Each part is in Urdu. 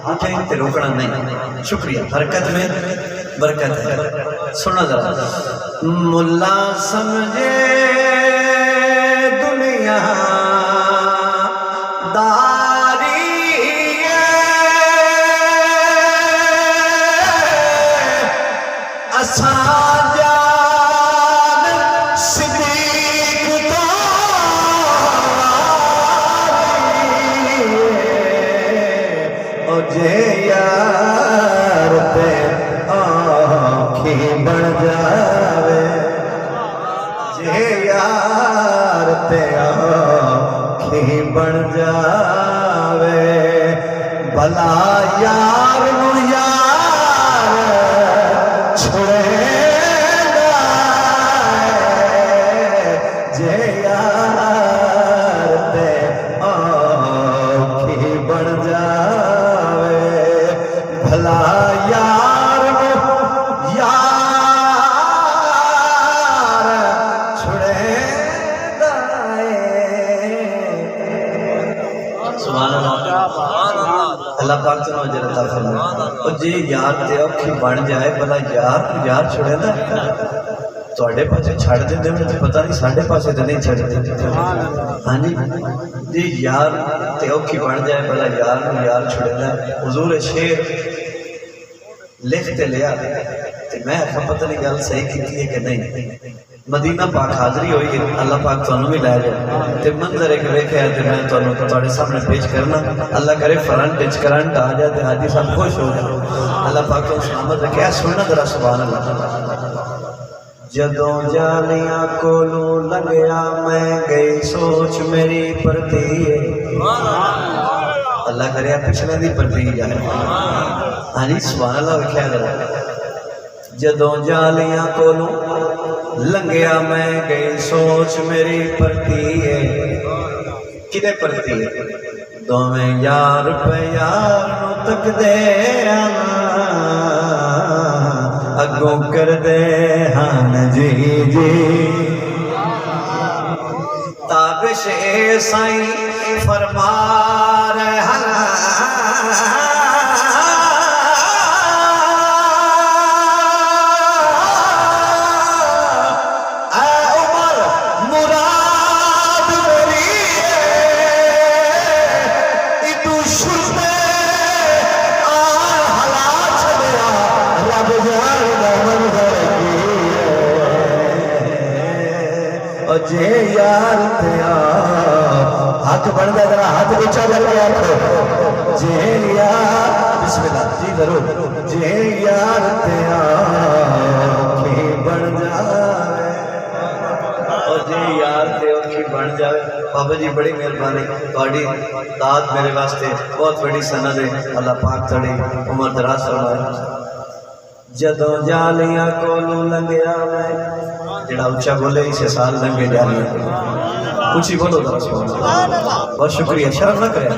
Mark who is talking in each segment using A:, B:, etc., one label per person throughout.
A: اٹھیں تے روکنا نہیں. شکریہ. حرکت میں برکت ہے. سننا ذرا. ملا سمجھے دنیا داری اساں جان صدیق داری او جے یار تے آنکھیں بن جاوے جے یار تے آنکھیں بن جاوے بھلا یار نو یار چھڑے گا جے یار تے آنکھیں بن جاوے بھلا یار نو یار چھڑے گا. سبحان اللہ. اللہ پاک تو اجر عطا فرمائے. اور جی یار تے اوکھی بن جائے بھلا یار چھڑے نا تواڈے پاسے چھڑ دیندے نے تے پتہ نہیں ساڈے پاسے تے نہیں چھڑ دیندے. ہاں جی یار تے اوکھی بن جائے بھلا یار چھڑے نا. حضور شعر لکھ تے لیا تے میں پتہ نہیں گل صحیح کیتی ہے کہ نہیں. مدینہ پاک حاضری ہوئی ہے. اللہ پاک تانوں بھی لے جائے تے منظر ایک ویکھیا تے میں تانوں تواڈے سامنے پیش کرنا. اللہ کرے فرنٹ وچ کرنٹ آ جائے تے حاجی صاحب خوش ہو جائے. اللہ پاک کو سلامت رکھے. سننا ذرا سبحان اللہ. جدوں جالیاں کولوں لنگیا میں گئی سوچ میری پرتی ہے. اللہ کرے پچھلے دی پرتی جائے. ہاں جی سبحان اللہ. ویکھیا ذرا. جدوں جالیاں کولوں لنگیا میں گئی سوچ میری پرتی ہے. کدے پرتی ہے؟ دوویں یار پہ یار نو تک دے اگوں کر دے ہن جی تابش اے سائیں فرما رہا جے یار تیا ہاتھ بن گیا ذرا ہاتھ اونچا کر کے آخو جے یار بسم اللہ جی ضرور جے یار تیا آنکھیں بن جائے اور جے یار تے آنکھیں بن جائے. بابا جی بڑی مہربانی تہاڈی داد میرے واسطے بہت بڑی سند ہے. اللہ پاک تہاڈی عمر دراز فرمائے. جدوں جالیاں کولوں لنگیا میں جڑا اونچا بولے اسے سال لنگے جالیاں اونچی بولو ذرا سبحان اللہ. بہت شکریہ. شرم نہ کرے.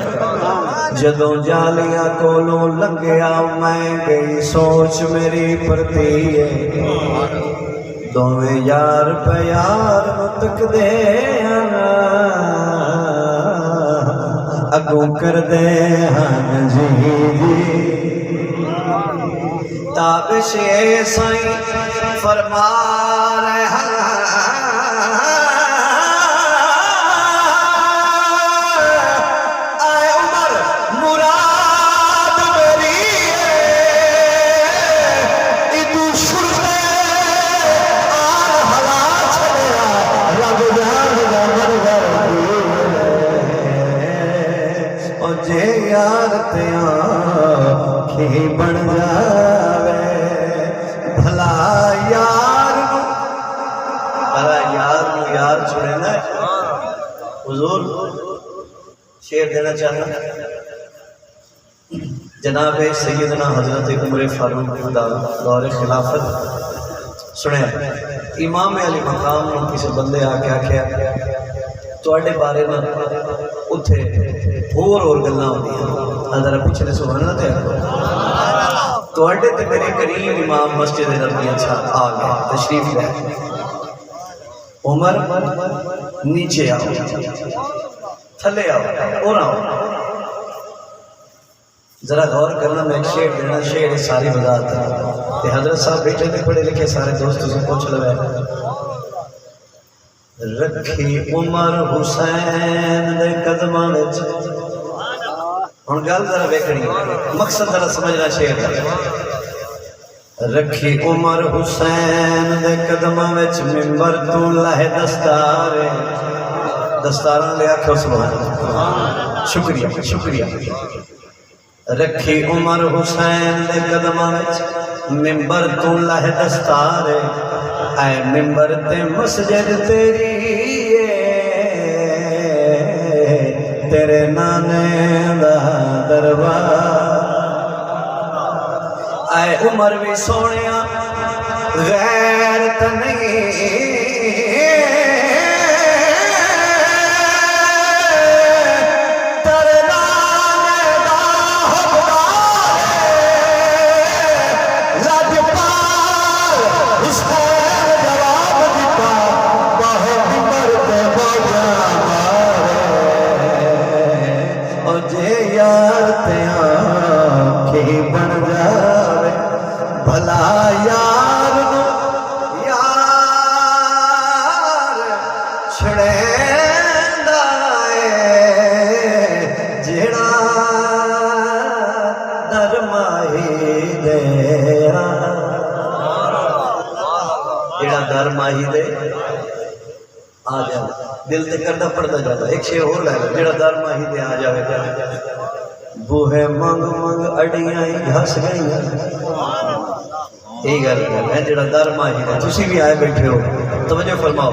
A: جدوں جالیاں کولوں لنگیا میں گئی سوچ میری پرتی ہے. دوویں یار پہ یار نو تک دے اگوں کر دے ہن جی تابش اے سائیں فرما رہا اے عمر مراد میری ہے تو شرطے آر حلا چھڑیا رب جان دا منظر او جے یار تے آنکھیں بن جاوے بھلا یار چھوڑے نا. حضور شعر دینا چاہنا جناب سیدنا حضرت عمر فاروق دور خلافت سنیا. امام علی مقام نو کسی بندے آ کے آخیا تواڈے بارے نا اتھے اور گلاں ہوندیاں. ذرا پچھلے سبحان اللہ تے آکھو تواڈے تے میرے کریم امام مسجد نبوی اچھا آ گئے تشریف لے. عمر نیچے آؤ تھلے آؤ اور آؤ. ذرا غور کرنا، میں ایک شعر دینا، شعر ساری وضاحت ہے تے حضرت صاحب بیٹھے تھے پڑھے لکھے سارے دوست سے پوچھ لو رکھی عمر حسین دے قدماں وچ ہن گل ذرا ویکھنی مقصد ذرا سمجھنا شعر دا رکھی عمر حسین دے قدماں وچ منبر تو لہ دستار دستاراں لے آکھو سبحان اللہ شکریہ شکریہ رکھی عمر حسین دے قدماں وچ منبر تو لہ دستار اے منبر تے مسجد تیری تیرے نانے دا دربار اے عمر بھی سونیا غیرت نہیں بھلا یار نو یار چھڑیندا اے جیڑا در ماہی دے جیڑا در ماہی دے آ جائے دل تے کردہ پڑھتا جاتا ایک شے اور لے جیڑا در ماہی دے آ جاوے بوہے منگ منگ اڑیاں گھس گئی یہی گل ہے جڑا در ماہی ہے تسی بھی آئے بیٹھے ہو توجہ فرماؤ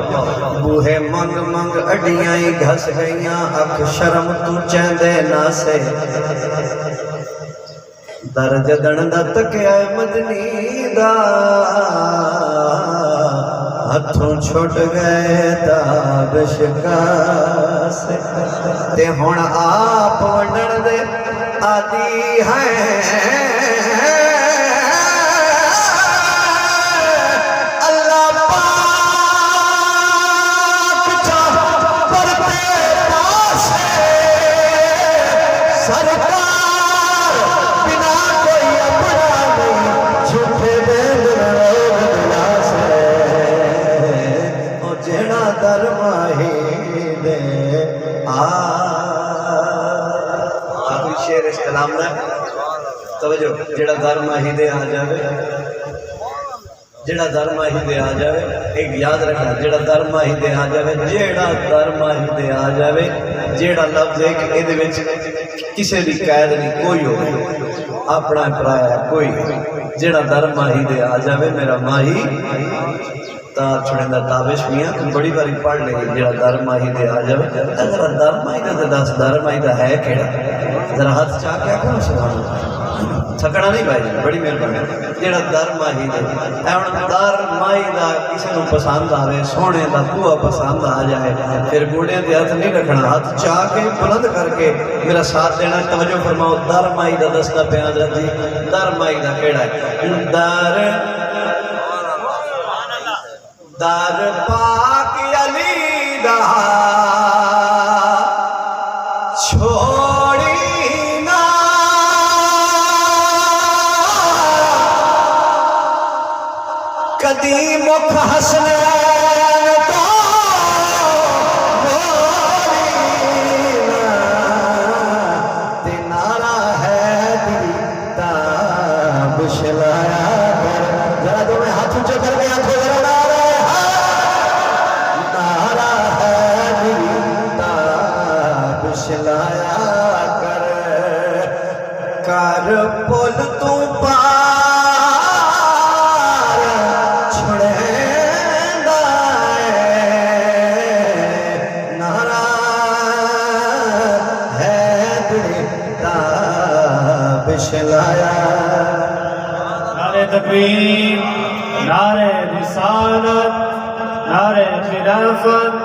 A: بوہے منگ منگ اڈیاں گھس گئیاں اکھ شرم تو چیندے ناسے در جدن دا تکیا مدنی دا ہتھوں چھوٹ گئے تاب شکاسے تے ہون آپ ونڈن دے آدی ہیں توجہ جڑا در ماہی دے آ جاوے جڑا در ماہی دے آ جاوے ایک یاد رکھنا جڑا در ماہی دے آ جاوے جڑا در ماہی دے آ جاوے جڑا لفظ ہے کہ ادھے وچ کسے بھی قید نہیں کوئی ہو اپنا پرایا کوئی جڑا در ماہی دے آ جاوے میرا ماہی تار چھوڑیں دا تابش میاں تم بڑی باری پڑھ لے جڑا در ماہی دے آ جاوے ذرا در ماہی دا دس در ماہی دا ہے کیڑا ذرا ہاتھ چاہ کے آکھو سبحان اللہ تھکڑا نہیں بھائی بڑی مہربانی جڑا در ماہی دے ایون در ماہی دا کسی نو پسند آوے سونے دا بوا پسند آ جائے پھر گوڑے دے ہاتھ نہیں رکھنا ہاتھ چاہ کے بلند کر کے میرا ساتھ دینا توجہ فرماؤ در ماہی دا دستہ پہ حضرت جی در ماہی دا کیڑا ہے در پاک علی دا چھوڑی نا کدی مکھ حسنین تو موڑی نا تے نعرہ ہے دیتا بشلایا کر ذرا دو میں ہاتھ اونچے کر کے ہاتھ ذرا لایا کر کر پل تو پار چھڑیندا اے نعرہ ہے دیتا بشلایا
B: نعرہ تکبیر نعرہ رسالت نعرہ خلافت